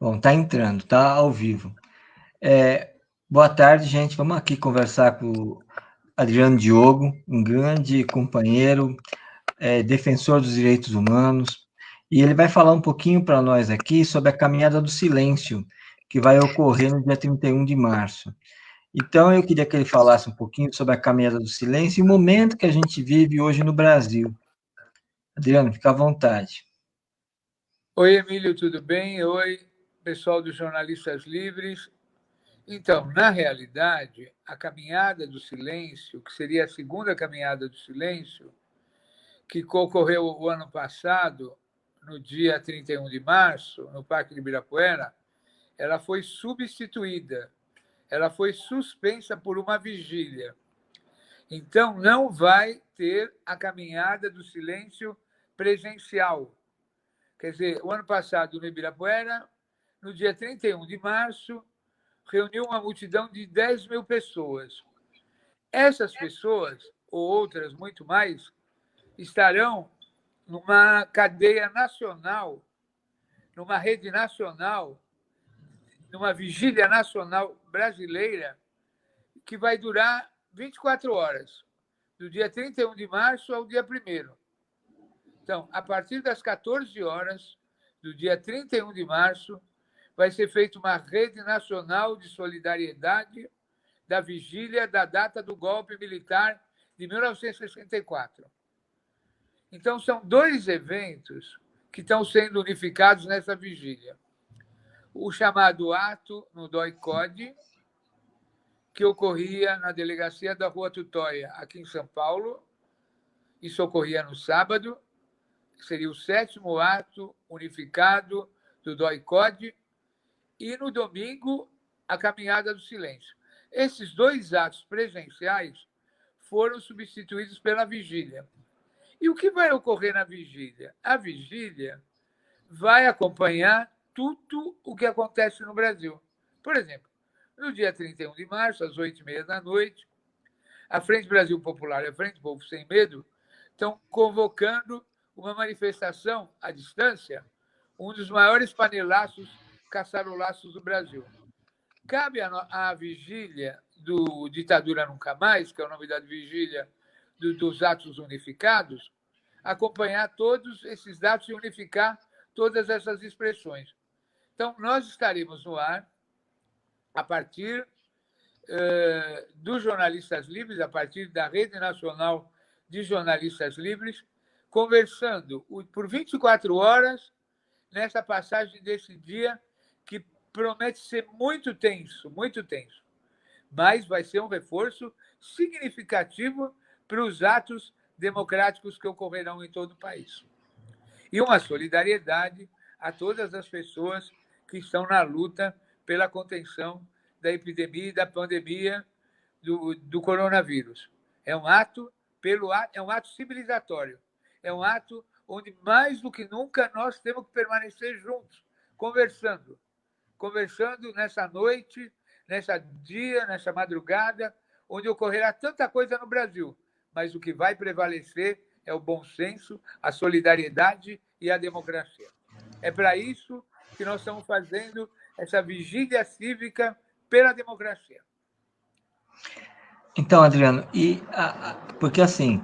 Bom, tá entrando, tá ao vivo. Boa tarde, gente. Vamos aqui conversar com o Adriano Diogo, um grande companheiro, defensor dos direitos humanos, e ele vai falar um pouquinho para nós aqui sobre a Caminhada do Silêncio, que vai ocorrer no dia 31 de março. Então, eu queria que ele falasse um pouquinho sobre a Caminhada do Silêncio e o momento que a gente vive hoje no Brasil. Adriano, fica à vontade. Oi, Emílio, tudo bem? Oi, pessoal dos Jornalistas Livres. Então, na realidade, a Caminhada do Silêncio, que seria a segunda Caminhada do Silêncio, que ocorreu o ano passado, no dia 31 de março, no Parque de Ibirapuera, ela foi substituída, ela foi suspensa por uma vigília. Então, não vai ter a Caminhada do Silêncio presencial. Quer dizer, o ano passado, no Ibirapuera, no dia 31 de março, reuniu uma multidão de 10 mil pessoas. Essas pessoas, ou outras muito mais, estarão numa cadeia nacional, numa rede nacional, numa vigília nacional brasileira, que vai durar 24 horas, do dia 31 de março ao dia 1º. Então, a partir das 14 horas do dia 31 de março, vai ser feita uma rede nacional de solidariedade da vigília da data do golpe militar de 1964. Então, são dois eventos que estão sendo unificados nessa vigília. O chamado ato no DOI-CODE, que ocorria na delegacia da Rua Tutóia, aqui em São Paulo. Isso ocorria no sábado, seria o 7º ato unificado do DOI-CODE, e no domingo, a Caminhada do Silêncio. Esses dois atos presenciais foram substituídos pela vigília. E o que vai ocorrer na vigília? A vigília vai acompanhar tudo o que acontece no Brasil. Por exemplo, no dia 31 de março, às 8h30 da noite, a Frente Brasil Popular e a Frente Povo Sem Medo estão convocando uma manifestação à distância, um dos maiores panelaços, caçarolaços do Brasil. Cabe à vigília do Ditadura Nunca Mais, que é o nome da vigília dos atos unificados, acompanhar todos esses dados e unificar todas essas expressões. Então, nós estaremos no ar a partir dos Jornalistas Livres, a partir da Rede Nacional de Jornalistas Livres, conversando por 24 horas nessa passagem desse dia que promete ser muito tenso, mas vai ser um reforço significativo para os atos democráticos que ocorrerão em todo o país. E uma solidariedade a todas as pessoas que estão na luta pela contenção da epidemia e da pandemia do coronavírus. É um ato civilizatório, é um ato onde, mais do que nunca, nós temos que permanecer juntos, conversando nessa noite, nessa dia, nessa madrugada, onde ocorrerá tanta coisa no Brasil, mas o que vai prevalecer é o bom senso, a solidariedade e a democracia. É para isso que nós estamos fazendo essa vigília cívica pela democracia. Então, Adriano, porque assim,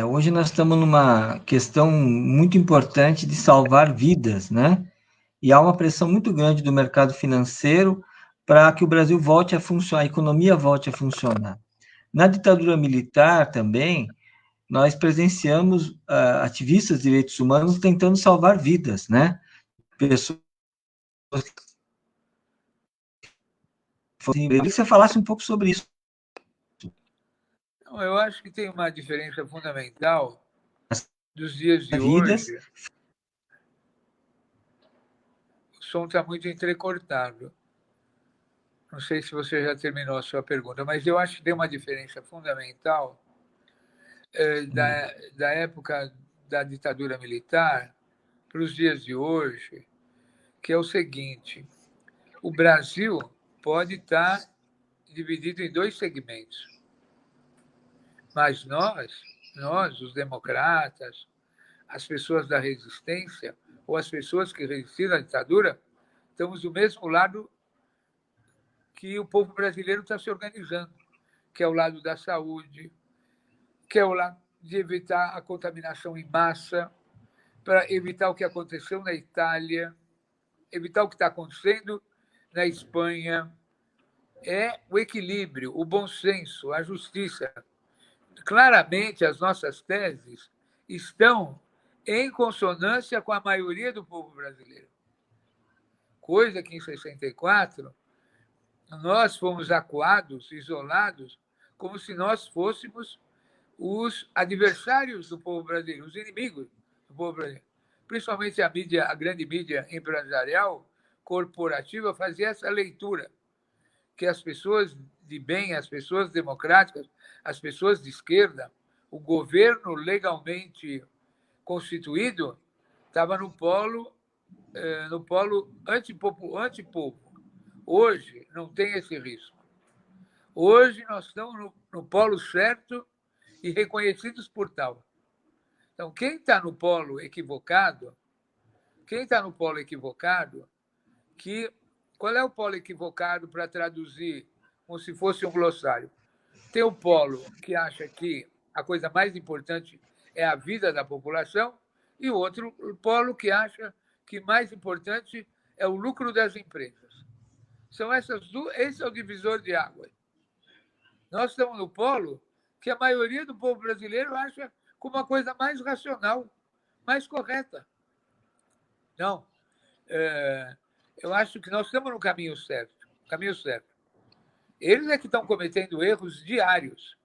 hoje nós estamos numa questão muito importante de salvar vidas, né? E há uma pressão muito grande do mercado financeiro para que o Brasil volte a funcionar, a economia volte a funcionar. Na ditadura militar também, nós presenciamos ativistas de direitos humanos tentando salvar vidas, né? Pessoas. Eu queria que você falasse um pouco sobre isso. Eu acho que tem uma diferença fundamental dos dias de Vidas. hoje. O som está muito entrecortado. Não sei se você já terminou a sua pergunta, mas eu acho que tem uma diferença fundamental da época da ditadura militar para os dias de hoje, que é o seguinte: o Brasil pode estar dividido em dois segmentos, mas nós, os democratas, as pessoas da resistência ou as pessoas que resistiram à ditadura, estamos do mesmo lado que o povo brasileiro está se organizando, que é o lado da saúde, que é o lado de evitar a contaminação em massa, para evitar o que aconteceu na Itália, evitar o que está acontecendo na Espanha. É o equilíbrio, o bom senso, a justiça. Claramente, as nossas teses estão em consonância com a maioria do povo brasileiro. Coisa que, em 64, nós fomos acuados, isolados, como se nós fôssemos os adversários do povo brasileiro, os inimigos do povo brasileiro. Principalmente a mídia, a grande mídia empresarial, corporativa, fazia essa leitura, que as pessoas de bem, as pessoas democráticas, as pessoas de esquerda, o governo legalmente constituído estava no polo antipovo. Hoje não tem esse risco. Hoje nós estamos no polo certo e reconhecidos por tal. Então, quem está no polo equivocado, qual é o polo equivocado para traduzir como se fosse um glossário? Tem o polo que acha que a coisa mais importante é a vida da população e o outro polo que acha que mais importante é o lucro das empresas. São essas duas, esse é o divisor de águas. Nós estamos no polo que a maioria do povo brasileiro acha como uma coisa mais racional, mais correta. Não. Eu acho que nós estamos no caminho certo. Eles é que estão cometendo erros diários.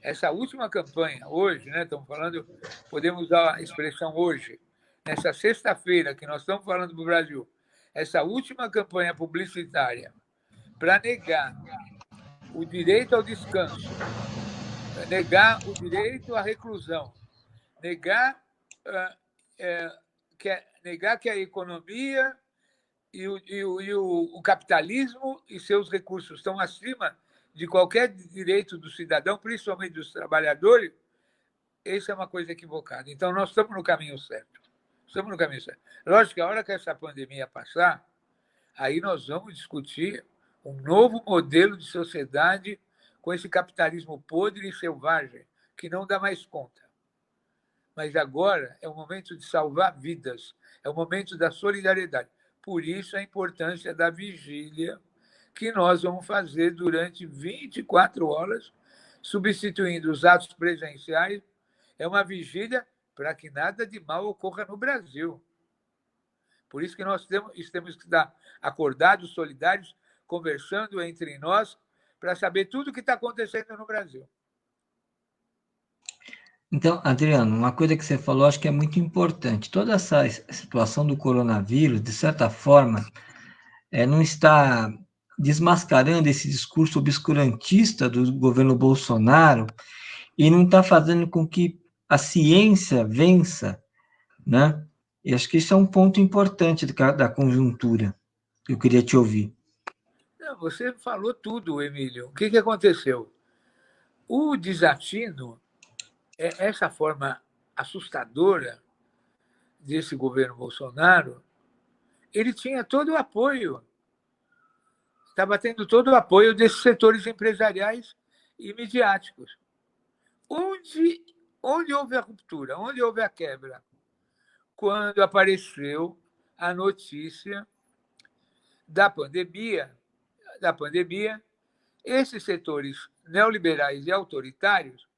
Essa última campanha, hoje, né, estamos falando, podemos usar a expressão hoje, nessa sexta-feira que nós estamos falando do Brasil, essa última campanha publicitária para negar o direito ao descanso, negar o direito à reclusão, negar que a economia e o capitalismo e seus recursos estão acima de qualquer direito do cidadão, principalmente dos trabalhadores, isso é uma coisa equivocada. Então, nós estamos no caminho certo. Lógico que a hora que essa pandemia passar, aí nós vamos discutir um novo modelo de sociedade com esse capitalismo podre e selvagem, que não dá mais conta. Mas agora é o momento de salvar vidas, é o momento da solidariedade. Por isso a importância da vigília que nós vamos fazer durante 24 horas, substituindo os atos presenciais. É uma vigília para que nada de mal ocorra no Brasil. Por isso que nós temos que estar acordados, solidários, conversando entre nós, para saber tudo o que está acontecendo no Brasil. Então, Adriano, uma coisa que você falou, acho que é muito importante. Toda essa situação do coronavírus, de certa forma, não está desmascarando esse discurso obscurantista do governo Bolsonaro e não está fazendo com que a ciência vença, né? E acho que isso é um ponto importante da conjuntura. Eu queria te ouvir. Não, você falou tudo, Emílio. O que aconteceu? O desatino, essa forma assustadora desse governo Bolsonaro, ele tinha todo o apoio. Estava tendo todo o apoio desses setores empresariais e midiáticos. Onde houve a ruptura? Onde houve a quebra? Quando apareceu a notícia da pandemia, esses setores neoliberais e autoritários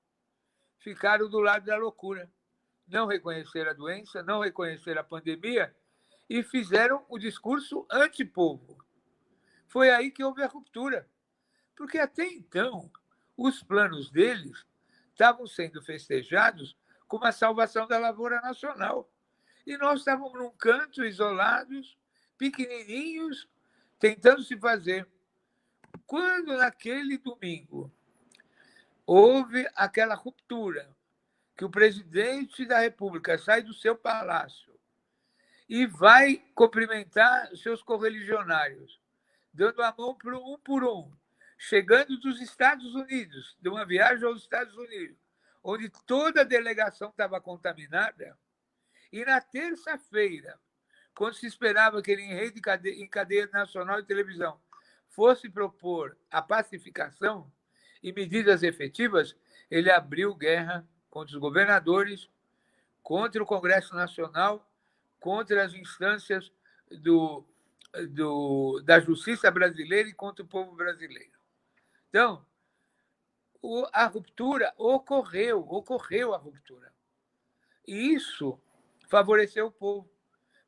ficaram do lado da loucura. Não reconheceram a doença, não reconheceram a pandemia e fizeram o discurso antipovo. Foi aí que houve a ruptura. Porque até então, os planos deles estavam sendo festejados como a salvação da lavoura nacional. E nós estávamos num canto, isolados, pequenininhos, tentando se fazer. Quando, naquele domingo, houve aquela ruptura, que o presidente da República sai do seu palácio e vai cumprimentar seus correligionários, dando a mão por um, chegando dos Estados Unidos, de uma viagem aos Estados Unidos, onde toda a delegação estava contaminada, e na terça-feira, quando se esperava que ele, em cadeia nacional de televisão, fosse propor a pacificação e medidas efetivas, ele abriu guerra contra os governadores, contra o Congresso Nacional, contra as instâncias da justiça brasileira e contra o povo brasileiro. Então, a ruptura ocorreu a ruptura. E isso favoreceu o povo,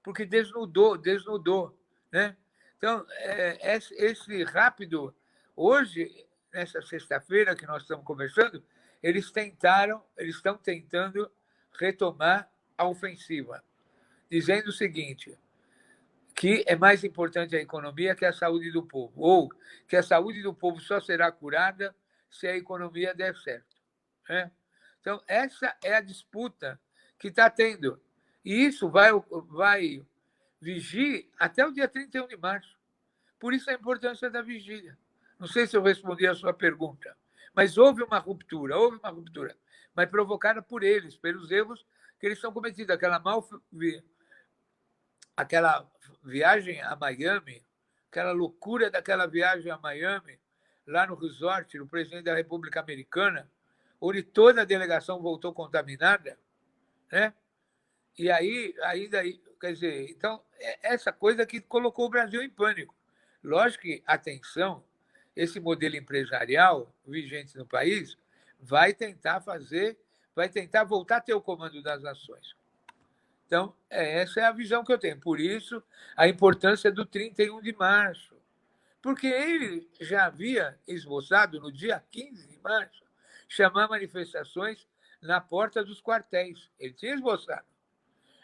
porque desnudou, né? Então, esse rápido... Hoje, nessa sexta-feira que nós estamos conversando, eles estão tentando retomar a ofensiva, dizendo o seguinte, que é mais importante a economia que a saúde do povo, ou que a saúde do povo só será curada se a economia der certo, né? Então, essa é a disputa que está tendo. E isso vai vigir até o dia 31 de março. Por isso a importância da vigília. Não sei se eu respondi a sua pergunta, mas houve uma ruptura, mas provocada por eles, pelos erros que eles estão cometidos. Aquela viagem a Miami, aquela loucura daquela viagem a Miami, lá no resort do presidente da República Americana, onde toda a delegação voltou contaminada, né? E aí, quer dizer, então, essa coisa que colocou o Brasil em pânico. Lógico que, atenção, esse modelo empresarial vigente no país vai tentar voltar a ter o comando das ações. Então, essa é a visão que eu tenho. Por isso, a importância do 31 de março. Porque ele já havia esboçado, no dia 15 de março, chamar manifestações na porta dos quartéis. Ele tinha esboçado.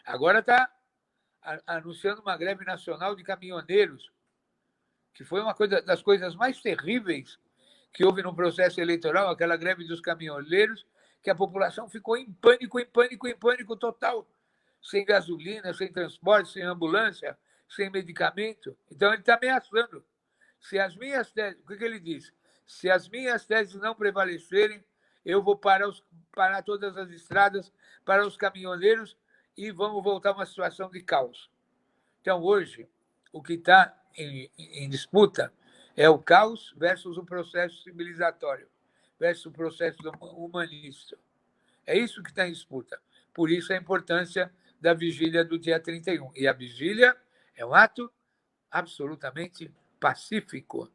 Agora está anunciando uma greve nacional de caminhoneiros, que foi uma das coisas mais terríveis que houve no processo eleitoral, aquela greve dos caminhoneiros, que a população ficou em pânico total, sem gasolina, sem transporte, sem ambulância, sem medicamento. Então, ele está ameaçando. Se as minhas teses, o que ele diz? Se as minhas teses não prevalecerem, eu vou parar todas as estradas para os caminhoneiros e vamos voltar a uma situação de caos. Então, hoje, o que está em disputa é o caos versus o processo civilizatório, versus o processo humanista. É isso que está em disputa. Por isso, a importância da vigília do dia 31. E a vigília é um ato absolutamente pacífico,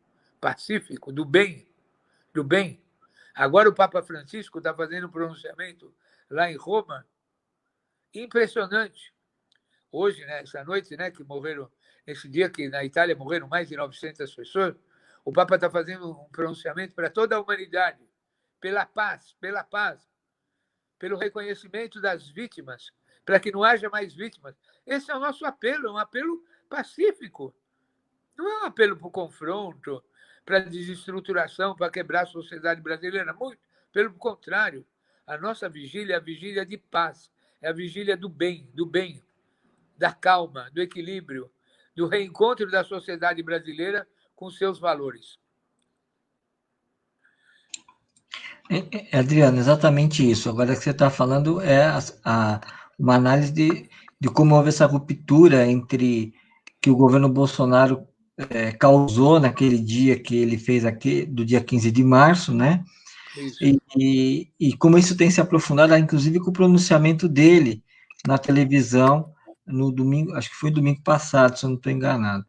do bem. Agora, o Papa Francisco está fazendo um pronunciamento lá em Roma impressionante. Hoje, né, essa noite, né, que morreram, esse dia que na Itália morreram mais de 900 pessoas, o Papa está fazendo um pronunciamento para toda a humanidade, pela paz, pelo reconhecimento das vítimas, para que não haja mais vítimas. Esse é o nosso apelo, é um apelo pacífico. Não é um apelo para o confronto, para a desestruturação, para quebrar a sociedade brasileira. Muito pelo contrário. A nossa vigília é a vigília de paz, é a vigília do bem, da calma, do equilíbrio, do reencontro da sociedade brasileira com seus valores. Adriano, exatamente isso. Agora, o que você está falando é uma análise de como houve essa ruptura entre que o governo Bolsonaro causou naquele dia que ele fez aqui, do dia 15 de março, né? E como isso tem se aprofundado, inclusive com o pronunciamento dele na televisão no domingo, acho que foi domingo passado, se eu não estou enganado.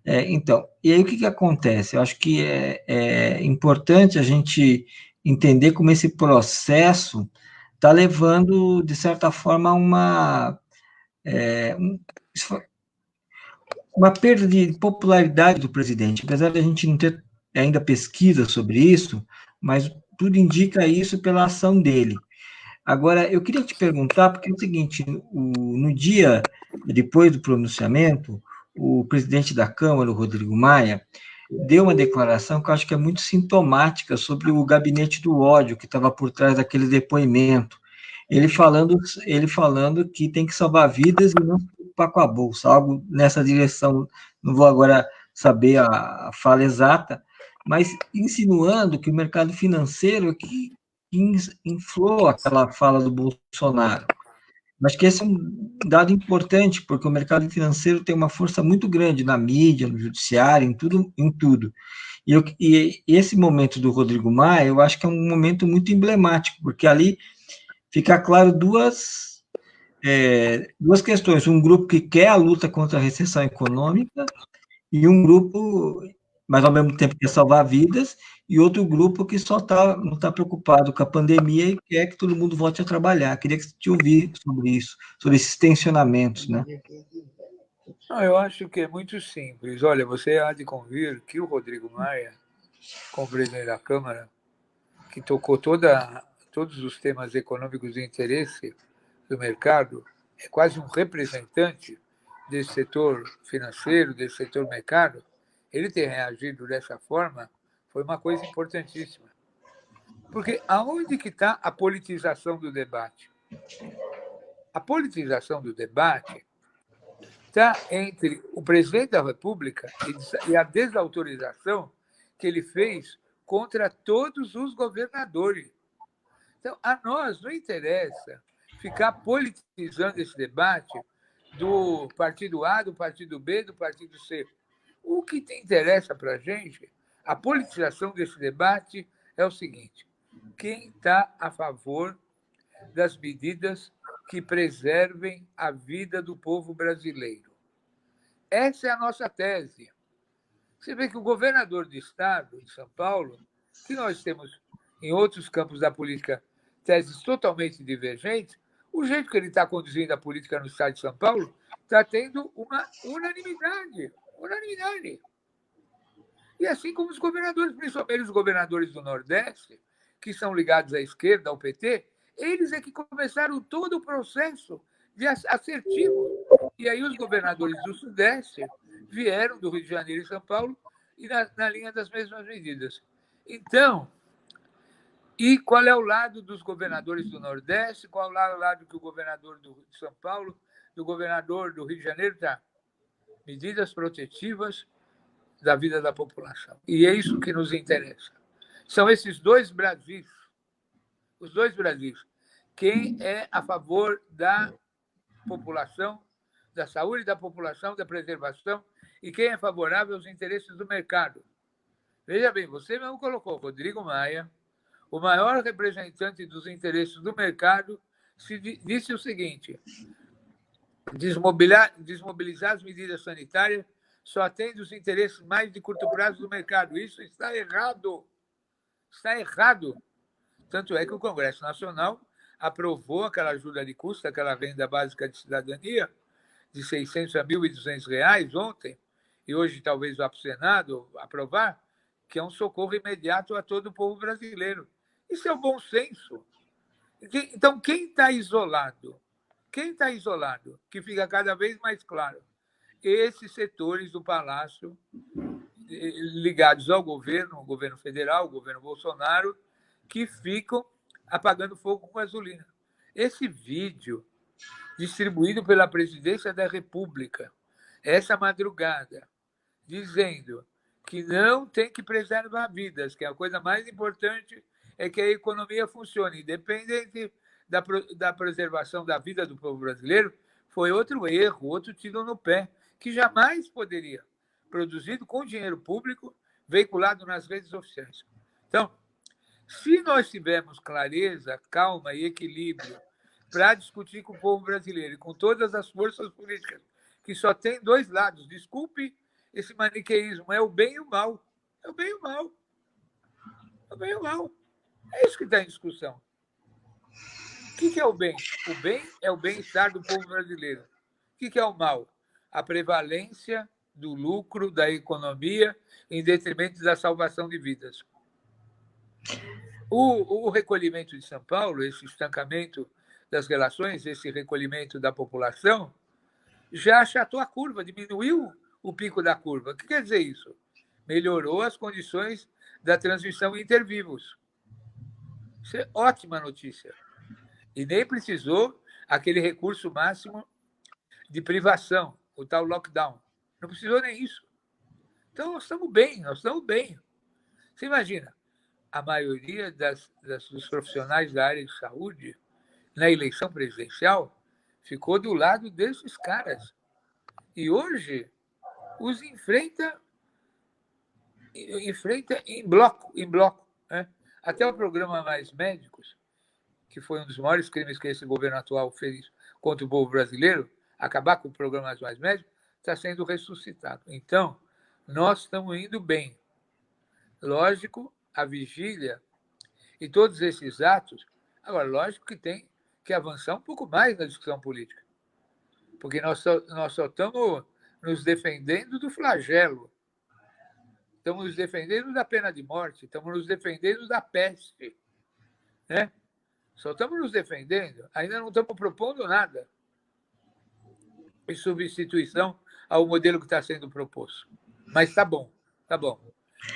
Então, e aí o que acontece? Eu acho que é importante a gente entender como esse processo está levando, de certa forma, uma perda de popularidade do presidente, apesar de a gente não ter ainda pesquisa sobre isso, mas tudo indica isso pela ação dele. Agora, eu queria te perguntar, porque é o seguinte, no dia depois do pronunciamento, o presidente da Câmara, o Rodrigo Maia, deu uma declaração que eu acho que é muito sintomática sobre o gabinete do ódio que estava por trás daquele depoimento. Ele falando que tem que salvar vidas e não se preocupar com a bolsa, algo nessa direção. Não vou agora saber a fala exata, mas insinuando que o mercado financeiro é que inflou aquela fala do Bolsonaro. Acho que esse é um dado importante, porque o mercado financeiro tem uma força muito grande na mídia, no judiciário, em tudo, em tudo. E esse momento do Rodrigo Maia, eu acho que é um momento muito emblemático, porque ali fica claro duas questões. Um grupo que quer a luta contra a recessão econômica e um grupo, mas ao mesmo tempo quer salvar vidas, e outro grupo que não está preocupado com a pandemia e quer que todo mundo volte a trabalhar. Queria que você te ouvir sobre isso, sobre esses tensionamentos, né? Não, eu acho que é muito simples. Olha, você há de convir que o Rodrigo Maia, como presidente da Câmara, que tocou todos os temas econômicos de interesse do mercado, é quase um representante desse setor financeiro, desse setor mercado. Ele ter reagido dessa forma foi uma coisa importantíssima. Porque aonde que está a politização do debate? A politização do debate está entre o presidente da República e a desautorização que ele fez contra todos os governadores. Então, a nós não interessa ficar politizando esse debate do partido A, do partido B, do partido C. O que interessa para a gente, a politização desse debate é o seguinte: quem está a favor das medidas que preservem a vida do povo brasileiro? Essa é a nossa tese. Você vê que o governador do estado, de São Paulo, que nós temos em outros campos da política teses totalmente divergentes, o jeito que ele está conduzindo a política no estado de São Paulo está tendo uma unanimidade. Unanimidade. E assim como os governadores, principalmente os governadores do Nordeste, que são ligados à esquerda, ao PT, eles é que começaram todo o processo de assertivo. E aí os governadores do Sudeste vieram do Rio de Janeiro e São Paulo e na linha das mesmas medidas. Então, e qual é o lado dos governadores do Nordeste? Qual é o lado que o governador de São Paulo, do governador do Rio de Janeiro está? Medidas protetivas da vida da população. E é isso que nos interessa. São esses dois Brasis, os dois Brasis. Quem é a favor da população, da saúde da população, da preservação, e quem é favorável aos interesses do mercado. Veja bem, você mesmo colocou Rodrigo Maia, o maior representante dos interesses do mercado, disse o seguinte: desmobilizar as medidas sanitárias só atende os interesses mais de curto prazo do mercado. Isso está errado. Está errado. Tanto é que o Congresso Nacional aprovou aquela ajuda de custo, aquela renda básica de cidadania, de R$ 600 a R$ 1.200 ontem, e hoje talvez vá para o Senado aprovar, que é um socorro imediato a todo o povo brasileiro. Isso é o bom senso. Então, quem está isolado? Quem está isolado? Que fica cada vez mais claro. Esses setores do Palácio ligados ao governo federal, o governo Bolsonaro, que ficam apagando fogo com gasolina. Esse vídeo, distribuído pela Presidência da República, essa madrugada, dizendo que não tem que preservar vidas, que a coisa mais importante é que a economia funcione, independente da preservação da vida do povo brasileiro, foi outro erro, outro tiro no pé, que jamais poderia, produzido com dinheiro público, veiculado nas redes oficiais. Então, se nós tivermos clareza, calma e equilíbrio para discutir com o povo brasileiro e com todas as forças políticas, que só tem dois lados, desculpe esse maniqueísmo, é o bem e o mal. É o bem e o mal. É o bem e o mal. É isso que está em discussão. O que é o bem? O bem é o bem-estar do povo brasileiro. O que é o mal? A prevalência do lucro, da economia, em detrimento da salvação de vidas. O recolhimento de São Paulo, esse estancamento das relações, esse recolhimento da população, já achatou a curva, diminuiu o pico da curva. O que quer dizer isso? Melhorou as condições da transmissão intervivos. Isso é ótima notícia. E nem precisou aquele recurso máximo de privação, o tal lockdown. Não precisou nem isso. Então, nós estamos bem, nós estamos bem. Você imagina, a maioria dos profissionais da área de saúde, na eleição presidencial, ficou do lado desses caras. E hoje os enfrenta em bloco, né? Até o programa Mais Médicos, que foi um dos maiores crimes que esse governo atual fez contra o povo brasileiro, acabar com o programa Mais Médicos, está sendo ressuscitado. Então, nós estamos indo bem. Lógico, a vigília e todos esses atos, agora, lógico que tem que avançar um pouco mais na discussão política, porque nós só estamos nos defendendo do flagelo, estamos nos defendendo da pena de morte, estamos nos defendendo da peste, né? Só estamos nos defendendo, ainda não estamos propondo nada em substituição ao modelo que está sendo proposto. Mas está bom, está bom.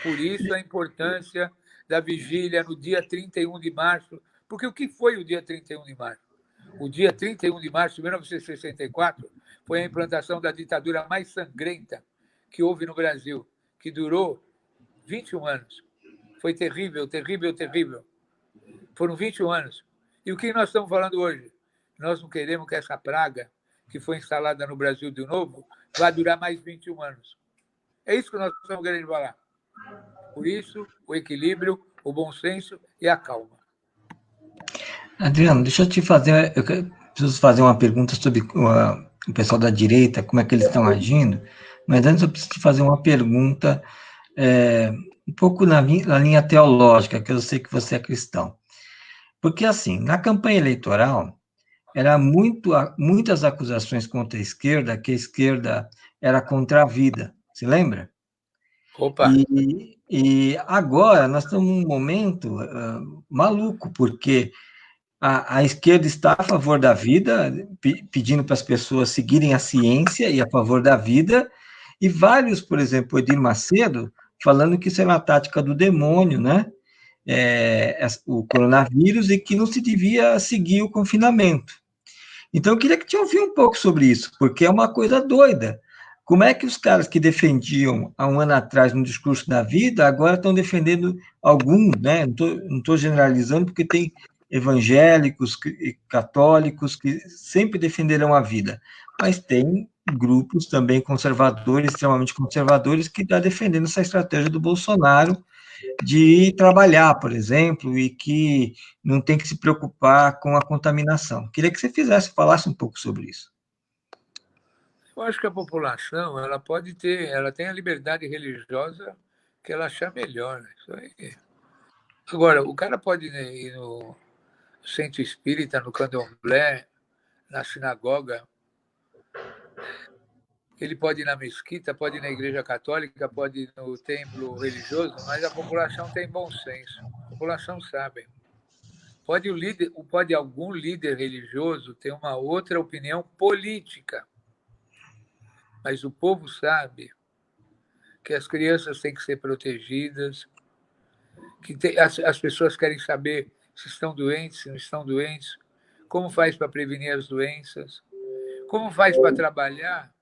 Por isso a importância da vigília no dia 31 de março, porque o que foi o dia 31 de março? O dia 31 de março de 1964 foi a implantação da ditadura mais sangrenta que houve no Brasil, que durou 21 anos. Foi terrível, terrível, terrível. Foram 21 anos. E o que nós estamos falando hoje? Nós não queremos que essa praga que foi instalada no Brasil de novo vá durar mais 21 anos. É isso que nós estamos querendo falar. Por isso, o equilíbrio, o bom senso e a calma. Adriano, deixa eu te fazer, preciso fazer uma pergunta sobre o pessoal da direita, como é que eles estão agindo, mas antes eu preciso te fazer uma pergunta um pouco na linha teológica, que eu sei que você é cristão. Porque, assim, na campanha eleitoral, era muitas acusações contra a esquerda, que a esquerda era contra a vida, se lembra? Opa! E agora nós estamos num momento maluco, porque a esquerda está a favor da vida, pedindo para as pessoas seguirem a ciência e a favor da vida, e vários, por exemplo, o Edir Macedo, falando que isso é uma tática do demônio, né? O coronavírus, e que não se devia seguir o confinamento. Então, eu queria que te ouvir um pouco sobre isso, porque é uma coisa doida. Como é que os caras que defendiam há um ano atrás no discurso da vida, agora estão defendendo alguns, né? Não estou generalizando, porque tem evangélicos e católicos que sempre defenderam a vida, mas tem grupos também conservadores, extremamente conservadores, que estão defendendo essa estratégia do Bolsonaro de trabalhar, por exemplo, e que não tem que se preocupar com a contaminação. Queria que você falasse um pouco sobre isso. Eu acho que a população ela tem a liberdade religiosa que ela achar melhor. Isso aí. Agora, o cara pode ir no centro espírita, no candomblé, na sinagoga, ele pode ir na mesquita, pode ir na igreja católica, pode ir no templo religioso, mas a população tem bom senso. A população sabe. Pode algum líder religioso ter uma outra opinião política, mas o povo sabe que as crianças têm que ser protegidas, que as pessoas querem saber se estão doentes, se não estão doentes, como faz para prevenir as doenças, como faz para trabalhar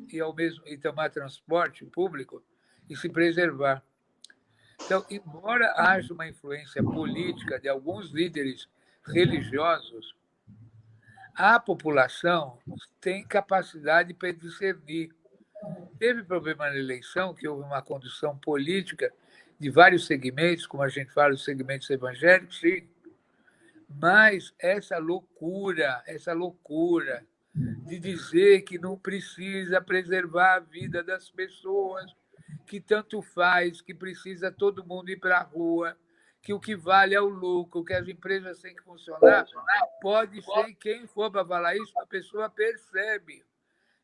e tomar transporte público e se preservar. Então, embora haja uma influência política de alguns líderes religiosos, a população tem capacidade para discernir. Teve problema na eleição, que houve uma condução política de vários segmentos, como a gente fala, os segmentos evangélicos, sim, mas essa loucura de dizer que não precisa preservar a vida das pessoas, que tanto faz, que precisa todo mundo ir para a rua, que o que vale é o lucro, que as empresas têm que funcionar, pode ser quem for para falar isso, a pessoa percebe.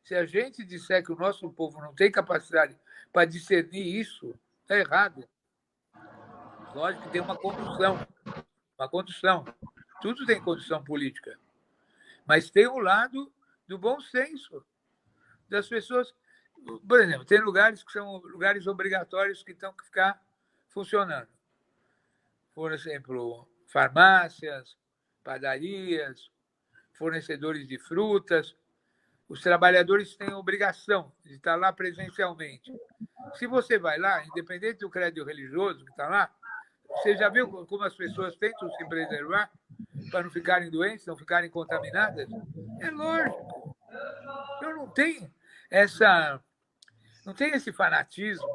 Se a gente disser que o nosso povo não tem capacidade para discernir isso, está errado. Lógico que tem uma condução. Tudo tem condução política. Mas tem o lado do bom senso das pessoas. Por exemplo, tem lugares que são lugares obrigatórios que têm que ficar funcionando. Por exemplo, farmácias, padarias, fornecedores de frutas. Os trabalhadores têm a obrigação de estar lá presencialmente. Se você vai lá, independente do credo religioso que está lá, você já viu como as pessoas tentam se preservar para não ficarem doentes, não ficarem contaminadas? É lógico. Eu não tenho esse fanatismo,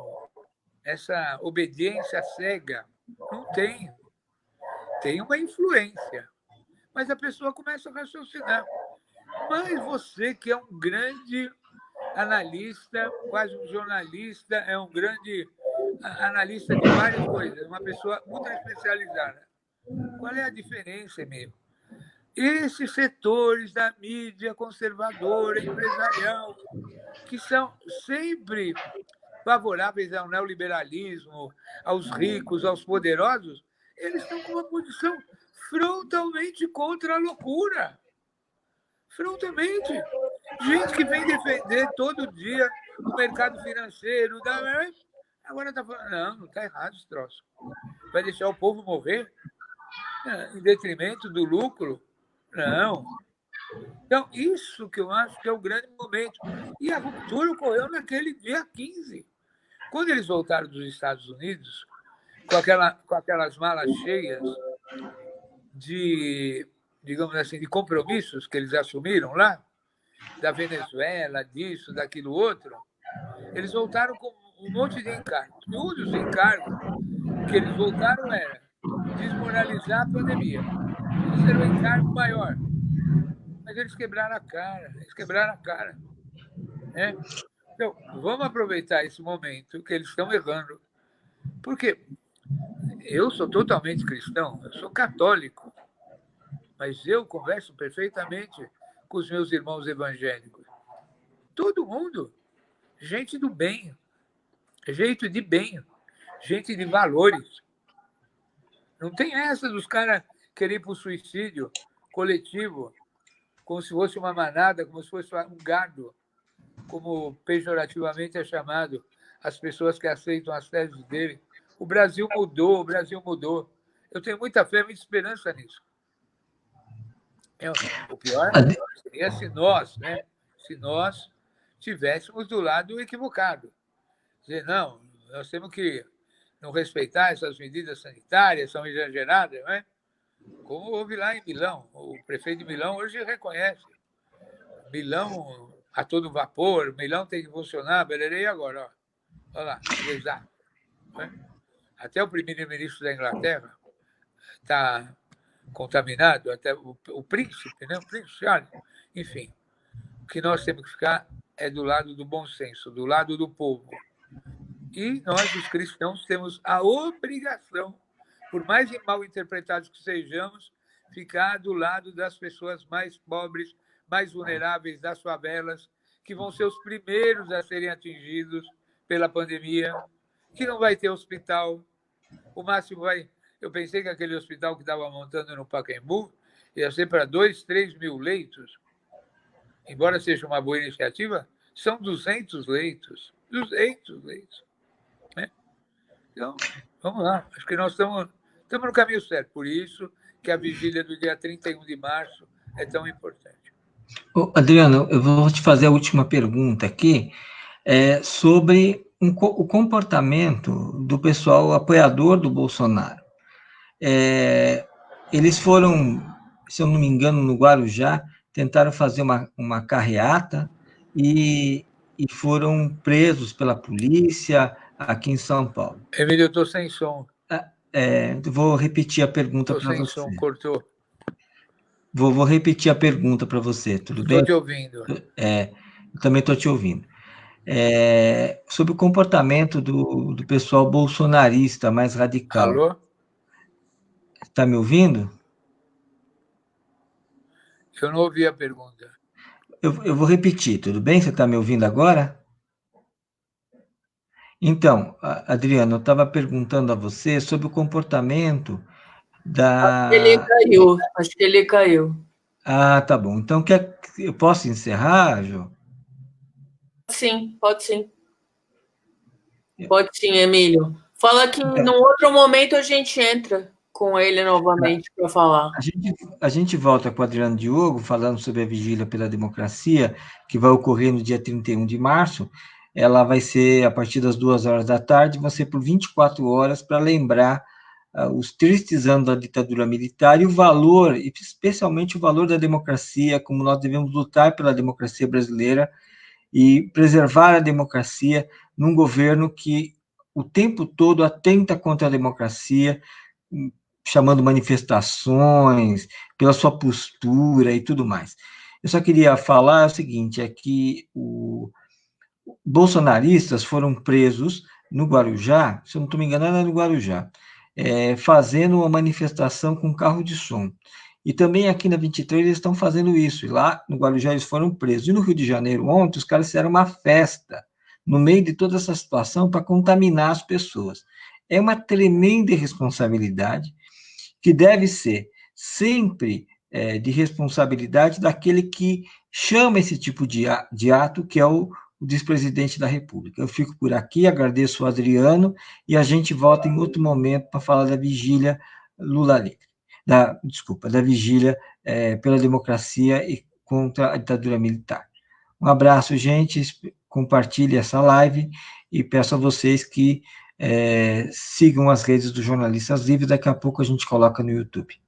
essa obediência cega. Não tem. Tem uma influência. Mas a pessoa começa a raciocinar. Mas você, que é um grande analista, quase um jornalista, é um grande analista de várias coisas, uma pessoa muito especializada. Qual é a diferença, Emílio? Esses setores da mídia conservadora, empresarial, que são sempre favoráveis ao neoliberalismo, aos ricos, aos poderosos, eles estão com uma posição frontalmente contra a loucura. Frontalmente. Gente que vem defender todo dia o mercado financeiro, agora está falando, não está errado esse troço. Vai deixar o povo morrer em detrimento do lucro? Não. Então, isso que eu acho que é o grande momento. E a ruptura ocorreu naquele dia 15. Quando eles voltaram dos Estados Unidos, com aquelas malas cheias de, digamos assim, de compromissos que eles assumiram lá, da Venezuela, disso, daquilo outro, eles voltaram com um monte de encargos. E um dos encargos que eles voltaram era desmoralizar a pandemia. Esse era o encargo maior. Mas eles quebraram a cara. Né? Então, vamos aproveitar esse momento que eles estão errando. Porque eu sou totalmente cristão, eu sou católico, mas eu converso perfeitamente com os meus irmãos evangélicos. Todo mundo, gente do bem, gente de bem, gente de valores. Não tem essa dos caras querer ir para o suicídio coletivo, como se fosse uma manada, como se fosse um gado, como pejorativamente é chamado as pessoas que aceitam as teses dele. O Brasil mudou. Eu tenho muita fé, muita esperança nisso. O pior seria se nós estivéssemos do lado equivocado. Dizer, não, nós temos que não respeitar essas medidas sanitárias, são exageradas, não é? Como houve lá em Milão. O prefeito de Milão hoje reconhece. Milão a todo vapor, Milão tem que funcionar, e agora, ó. Olha lá, exato. Até o primeiro-ministro da Inglaterra está contaminado, até o príncipe, né? O príncipe Charles. Enfim, o que nós temos que ficar é do lado do bom senso, do lado do povo. E nós, os cristãos, temos a obrigação, por mais mal interpretados que sejamos, ficar do lado das pessoas mais pobres, mais vulneráveis, das favelas, que vão ser os primeiros a serem atingidos pela pandemia, que não vai ter hospital. O máximo vai... Eu pensei que aquele hospital que estava montando no Pacaembu ia ser para 2, 3 mil leitos. Embora seja uma boa iniciativa, são 200 leitos. 200 leitos. Né? Então, vamos lá. Acho que nós estamos no caminho certo. Por isso que a vigília do dia 31 de março é tão importante. Adriano, eu vou te fazer a última pergunta aqui, sobre o comportamento do pessoal apoiador do Bolsonaro. Eles foram, se eu não me engano, no Guarujá, tentaram fazer uma carreata e foram presos pela polícia aqui em São Paulo. Emílio, eu estou sem som. Vou repetir a pergunta para você. Estou sem som, cortou. Vou repetir a pergunta para você, tudo bem? Estou te ouvindo. Eu também estou te ouvindo. Sobre o comportamento do pessoal bolsonarista mais radical. Alô? Está me ouvindo? Eu não ouvi a pergunta. Eu vou repetir, tudo bem? Você está me ouvindo agora? Então, Adriano, eu estava perguntando a você sobre o comportamento da... Acho que ele caiu. Ah, tá bom. Então, eu posso encerrar, Jô? Sim, pode sim. Pode sim, Emílio. Fala que num outro momento a gente entra com ele novamente para falar. A gente volta com o Adriano Diogo, falando sobre a Vigília pela Democracia, que vai ocorrer no dia 31 de março. Ela vai ser a partir das 2 horas da tarde, vai ser por 24 horas, para lembrar os tristes anos da ditadura militar e o valor, especialmente o valor da democracia, como nós devemos lutar pela democracia brasileira e preservar a democracia num governo que o tempo todo atenta contra a democracia, chamando manifestações, pela sua postura e tudo mais. Eu só queria falar o seguinte, é que bolsonaristas foram presos no Guarujá, se eu não estou me enganando, é no Guarujá, fazendo uma manifestação com carro de som. E também aqui na 23 eles estão fazendo isso, e lá no Guarujá eles foram presos. E no Rio de Janeiro, ontem, os caras fizeram uma festa no meio de toda essa situação para contaminar as pessoas. É uma tremenda irresponsabilidade que deve ser sempre de responsabilidade daquele que chama esse tipo de ato, que é o vice-presidente da República. Eu fico por aqui, agradeço o Adriano, e a gente volta em outro momento para falar da vigília Lula livre. Da vigília pela democracia e contra a ditadura militar. Um abraço, gente, compartilhe essa live e peço a vocês que sigam as redes dos Jornalistas Livres, daqui a pouco a gente coloca no YouTube.